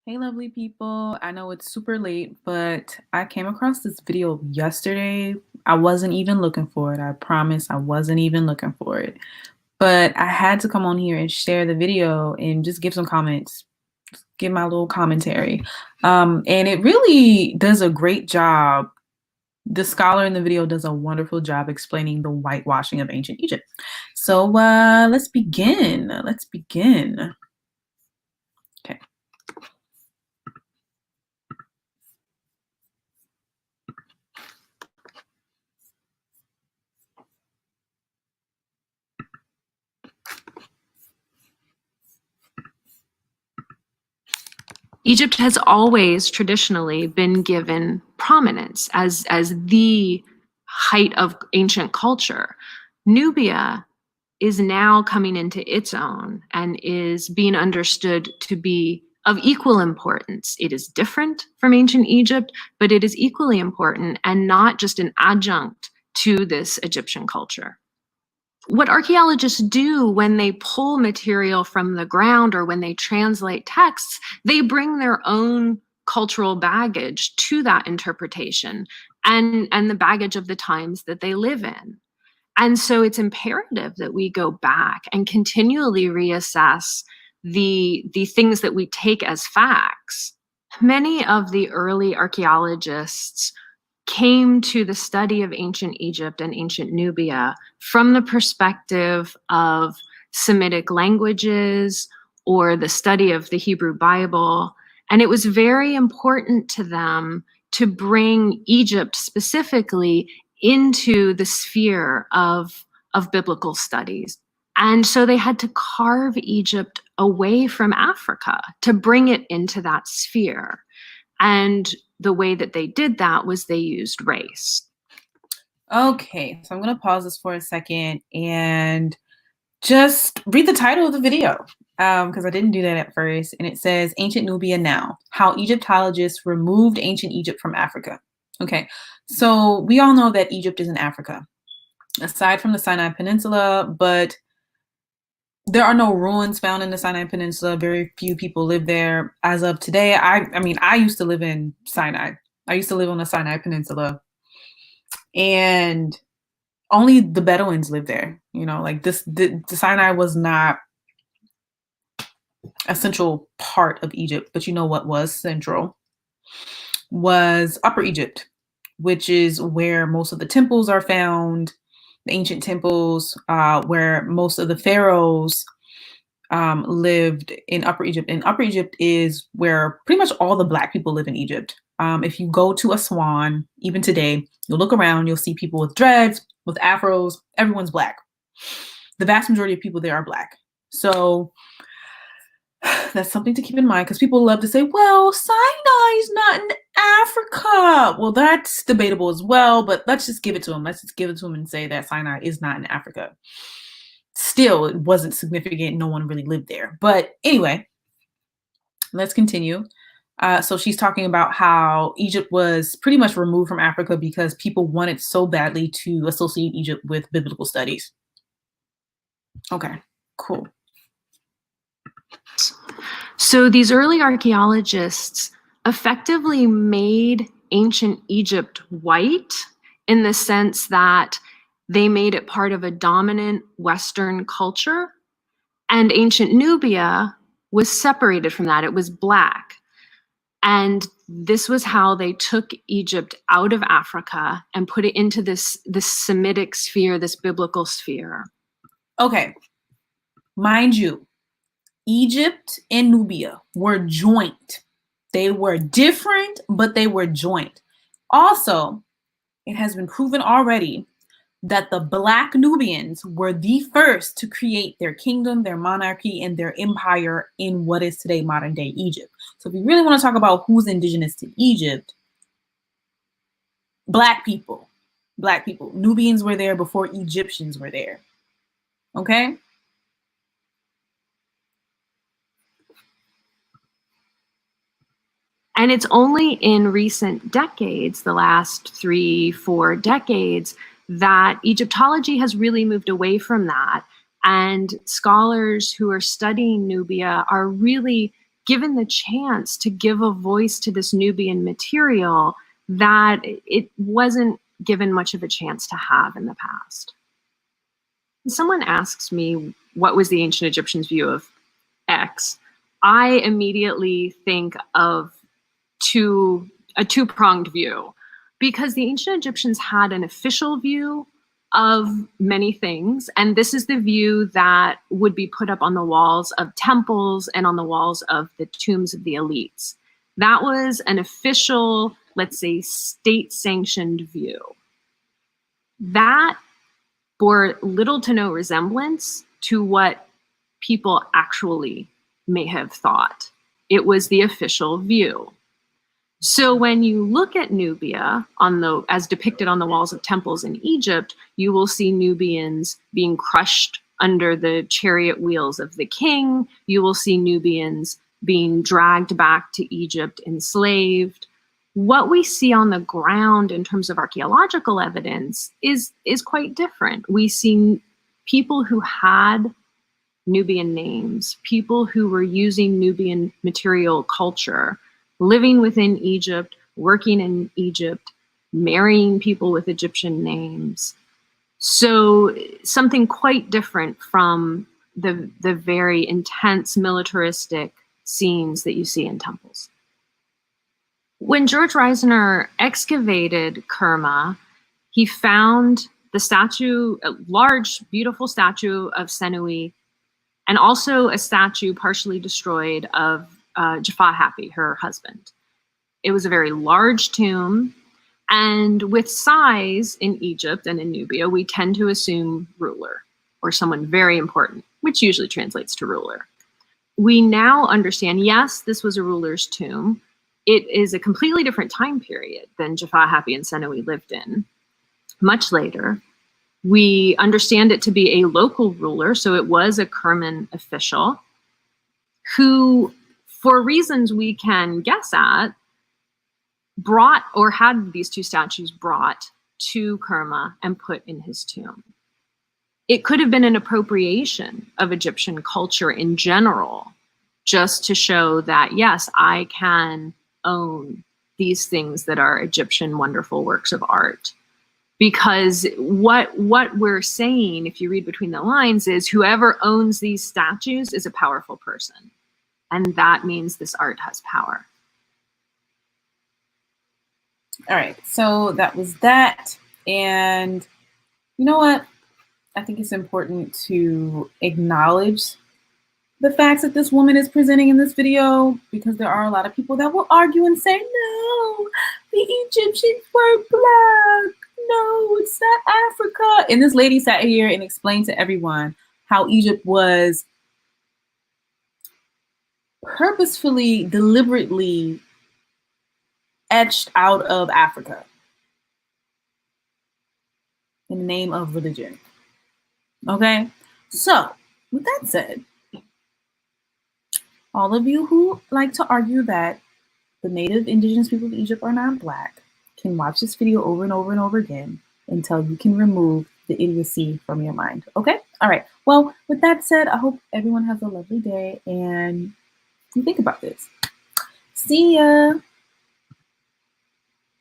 Hey, lovely people. I know it's super late, but I came across this video yesterday. I wasn't even looking for it. I promise I wasn't even looking for it. But I had to come on here and share the video and just give some comments, give my little commentary. And it really does a great job. The scholar in the video does a wonderful job explaining the whitewashing of ancient Egypt. So let's begin. Let's begin. Okay. Egypt has always traditionally been given prominence as the height of ancient culture. Nubia is now coming into its own and is being understood to be of equal importance. It is different from ancient Egypt, but it is equally important and not just an adjunct to this Egyptian culture. What archaeologists do when they pull material from the ground or when they translate texts, they bring their own cultural baggage to that interpretation and the baggage of the times that they live in. And so it's imperative that we go back and continually reassess the things that we take as facts. Many of the early archaeologists came to the study of ancient Egypt and ancient Nubia from the perspective of Semitic languages or the study of the Hebrew Bible. And it was very important to them to bring Egypt specifically into the sphere of biblical studies. And so they had to carve Egypt away from Africa to bring it into that sphere. And the way that they did that was they used race. Okay, so I'm going to pause this for a second and just read the title of the video because I didn't do that at first. And it says Ancient Nubia Now, How Egyptologists Removed Ancient Egypt from Africa. Okay, so we all know that Egypt is in Africa, aside from the Sinai Peninsula, but there are no ruins found in the Sinai Peninsula. Very few people live there as of today. I mean, I used to live in Sinai. I used to live on the Sinai Peninsula, and only the Bedouins live there. You know, like the Sinai was not a central part of Egypt, but you know what was central was Upper Egypt, which is where most of the temples are found, the ancient temples, where most of the pharaohs lived in Upper Egypt. And Upper Egypt is where pretty much all the Black people live in Egypt. If you go to Aswan, even today, you'll look around, you'll see people with dreads, with afros, everyone's Black. The vast majority of people there are Black. So that's something to keep in mind because people love to say, well, Sinai is not in Africa. Well, that's debatable as well, but let's just give it to them. Let's just give it to them and say that Sinai is not in Africa. Still, it wasn't significant. No one really lived there. But anyway, let's continue. So she's talking about how Egypt was pretty much removed from Africa because people wanted so badly to associate Egypt with biblical studies. Okay, cool. So these early archaeologists effectively made ancient Egypt white in the sense that they made it part of a dominant Western culture, and ancient Nubia was separated from that. It was Black. And this was how they took Egypt out of Africa and put it into this Semitic sphere, this biblical sphere. Okay, mind you, Egypt and Nubia were joint. They were different, but they were joint. Also, it has been proven already that the Black Nubians were the first to create their kingdom, their monarchy, and their empire in what is today modern day Egypt. So if you really want to talk about who's indigenous to Egypt, Black people. Nubians were there before Egyptians were there. Okay? And it's only in recent decades, the last 3-4 decades, that Egyptology has really moved away from that. And scholars who are studying Nubia are really given the chance to give a voice to this Nubian material that it wasn't given much of a chance to have in the past. Someone asks me, what was the ancient Egyptians' view of X? I immediately think of a two-pronged view, because the ancient Egyptians had an official view of many things, and this is the view that would be put up on the walls of temples and on the walls of the tombs of the elites. That was an official, let's say, state-sanctioned view. That bore little to no resemblance to what people actually may have thought. It was the official view. So when you look at Nubia as depicted on the walls of temples in Egypt, you will see Nubians being crushed under the chariot wheels of the king. You will see Nubians being dragged back to Egypt enslaved. What we see on the ground in terms of archaeological evidence is quite different. We see people who had Nubian names, people who were using Nubian material culture, living within Egypt, working in Egypt, marrying people with Egyptian names. So something quite different from the very intense militaristic scenes that you see in temples. When George Reisner excavated Kerma, he found the statue, a large, beautiful statue of Senui, and also a statue partially destroyed of Jaffa Happy, her husband. It was a very large tomb, and with size in Egypt and in Nubia, we tend to assume ruler or someone very important, which usually translates to ruler. We now understand, yes, this was a ruler's tomb. It is a completely different time period than Jaffa Happy and Senui lived in. Much later, we understand it to be a local ruler, so it was a Kerman official who, for reasons we can guess at, brought or had these two statues brought to Kerma and put in his tomb. It could have been an appropriation of Egyptian culture in general, just to show that, yes, I can own these things that are Egyptian wonderful works of art. Because what we're saying, if you read between the lines, is whoever owns these statues is a powerful person. And that means this art has power. All right, so that was that. And you know what? I think it's important to acknowledge the facts that this woman is presenting in this video, because there are a lot of people that will argue and say, no, the Egyptians were black. No, it's not Africa. And this lady sat here and explained to everyone how Egypt was purposefully, deliberately etched out of Africa in the name of religion. Okay, so with that said, all of you who like to argue that the native indigenous people of Egypt are not black can watch this video over and over and over again until you can remove the idiocy from your mind. Okay, all right. Well, with that said, I hope everyone has a lovely day and you think about this. See ya.